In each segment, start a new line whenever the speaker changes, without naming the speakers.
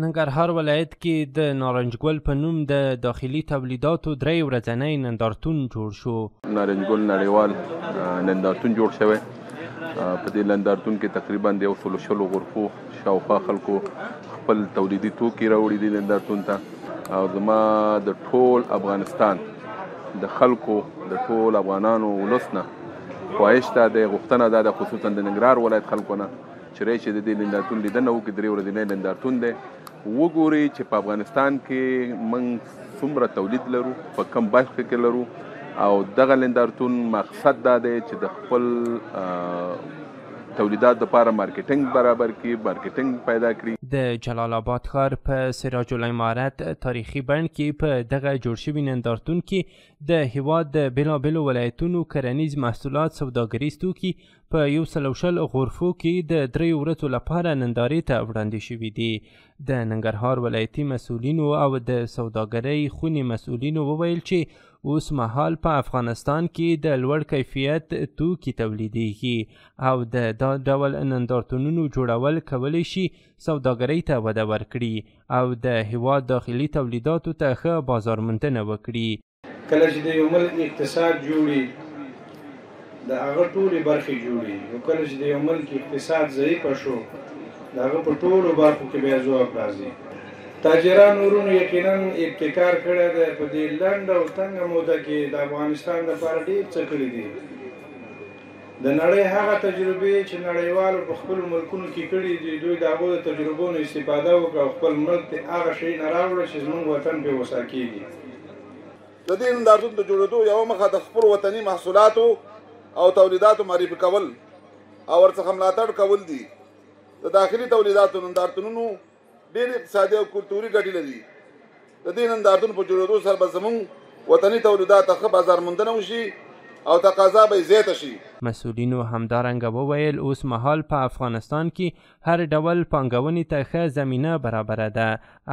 ننګرهار ولایت کې د نارنج ګل په نوم د داخلي تولیداتو 3 ورځنی نندارتون جوړ شو.
نارنج ګل نړیوال نندارتون جوړ شوی. په دې نندارتون کې تقریبا د 160 غرفو شاوخوا خلکو خپل تولیدي توکي راوړي دي نندارتون ته، او زما د ټول افغانستان د خلکو د ټول افغانانو ولس نه خواهش ته د غوښتنه ده، خصوصا د ننګرهار ولایت خلکو نه چې راشي د دې نندارتون لیدنه وکړي. 3 ورځنی نندارتون دی، وګوري چې په افغانستان کې موږ څومره تولید لرو، په کوم برخه کې لرو، او دغه نندارتون مقصد دا دی چې د خپل تولیدات لپاره مارکیټینګ برابر کړي، مارکیټینګ پیدا کړي.
د جلال آباد ښار په سراج العمارت تاریخي بڼ کې په دغه جوړ شوي نندارتون کې د هیواد د بېلابېلو ولایتونو کرنیز محصولات، سوداګریز توکي په 160 غرفو کې د 3 ورځو لپاره نندارې ته وړاندې شوي دي. د ننګرهار ولایتي مسؤلینو او د سوداګرۍ خونې مسؤلینو وویل چې اوس مهال په افغانستان کې د لوړ کیفیت توکي تولیدېږي او د دا ډول نندارتونونو جوړول کولی شي سوداګرۍ ته وده ورکړي او د هیواد داخلي تولیداتو ته ښه بازارموندنه وکړي.
کله چې د یو ملک اقتصاد جوړي د هغه ټولې برخې جوړي، نو کله چې د یو ملک اقتصاد ضعیفه شو د هغه په ټولو برخو کې بیا ځواک راځي. تاجران ورونو یقینا ابتکار کړی دی، په دې لنډه او تنګه موده کې د افغانستان لپاره ډېر څه کړي دي. د نړۍ هغه تجربې چې نړیوالو په خپلو ملکونو کې کړي دي، دوی د هغو د تجربو نه استفاده وکړه او خپل ملک ته هغه شی نه راوړه چې زموږ وطن پرې وسا کېږي.
د دې نندارتون د جوړېدو یوه موخه د خپلو وطني محصولاتو او تولیداتو معرفي کول او ورڅخه ملاتړ کول دي. د داخلي تولیداتو نندارتونونو ډېر اقتصادي او کلتوري ګټې لري. د دې نندارتون په جوړېدو سره به زموږ وطني تولیدات ښه بازارموندنه وشي او تقاضا به زیاته شي.
مسؤلینو همدارنګه وویل اوس مهال په افغانستان کې هر ډول پانګونې ته ښه زمینه برابره ده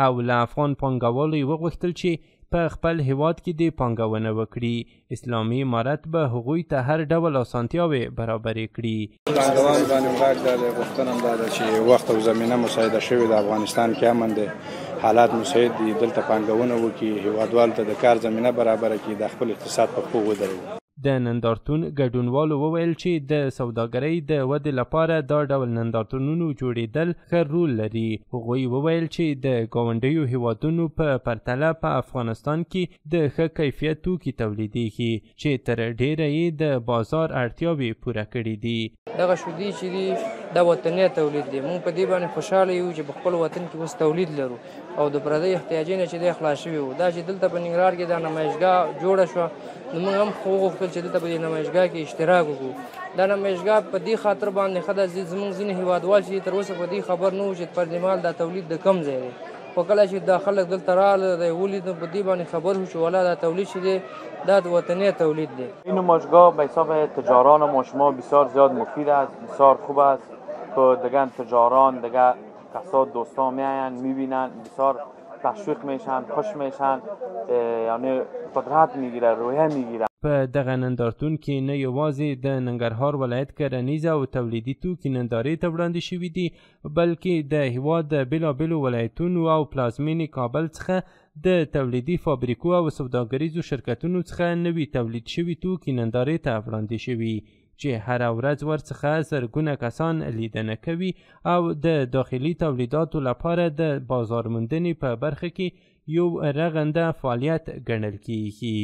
او له افغان پانګوالو یې وغوښتل چې په خپل هیواد کې د پانګونه وکړي. اسلامي امارت به هغوی ته هر ډول اسانتیاوې برابرې کړي.
پانګوال باندې غږ دا دی، غوښتنه هم دا ده چې وخت او زمینه مساعده شوې ده، افغانستان کې امن دی، حالات مساعد دي، دلته پانګونه وکړي، هیوادوالو ته د کار زمینه برابره کړي، د خپل اقتصاد په پښو ودروي.
د نندارتون ګډونوالو وویل چې د سوداګرۍ د ودې لپاره دا ډول نندارتونونو جوړېدل ښه رول لري. هغوی وویل چې د ګاونډیو هیوادونو په پرتله په افغانستان کې د ښه کیفیت توکي تولیدېږي چې تر ډیره یې د بازار اړتیاوې پوره کړي دي.
دغه شودې چې دي دا وطني تولید دی، موږ په دې باندې خوشحاله یو چې په خپل وطن کې اوس تولید لرو او د پردیو احتیاجونه چې دی خلاص شوي وو. دا چې دلته په ننګرهار کې دا نمایشګاه جوړه شوه، نو موږ هم وغوښتل چې دلته په دې نمایشګاه کې اشتراک وکړو. دا نمایشګاه په دې خاطر باندې ښه ده، زموږ ځینې هیوادوال چې تر اوسه په دې خبر نه وو چې پردیمال دا تولید د کم ځای دی، خو کله چې دا خلک دلته راغله دا یې ولید، نو په دې باندې خبر شو چې والا دا تولید چې دی دا د وطنی تولید دی.
این نمایشگاه به حساب تجاران ما شما بسیار زیاد مفید است، بسیار خوب است که دیگه تجاران دیگه کسات دوستان میاین میبینن، بسیار تشویق میشن، خوش میشن، یعنی قدرت میگیره، روحیه میگیره.
په دغه نندارتون کې نه یوازې د ننګرهار ولایت کرنیز او تولیدي توکي نندارې ته وړاندې شوي دي، بلکې د هیواد د بېلابېلو ولایتونو او پلازمینې کابل څخه د تولیدي فابریکو او سوداګریزو شرکتونو څخه نوي تولید شوي توکي نندارې ته وړاندې شوي چې هره ورځ ورڅخه زرګونه کسان لیدنه کوي او د داخلي تولیداتو لپاره د بازارموندنې په برخه کې یو رغنده فعالیت ګڼل کیږي.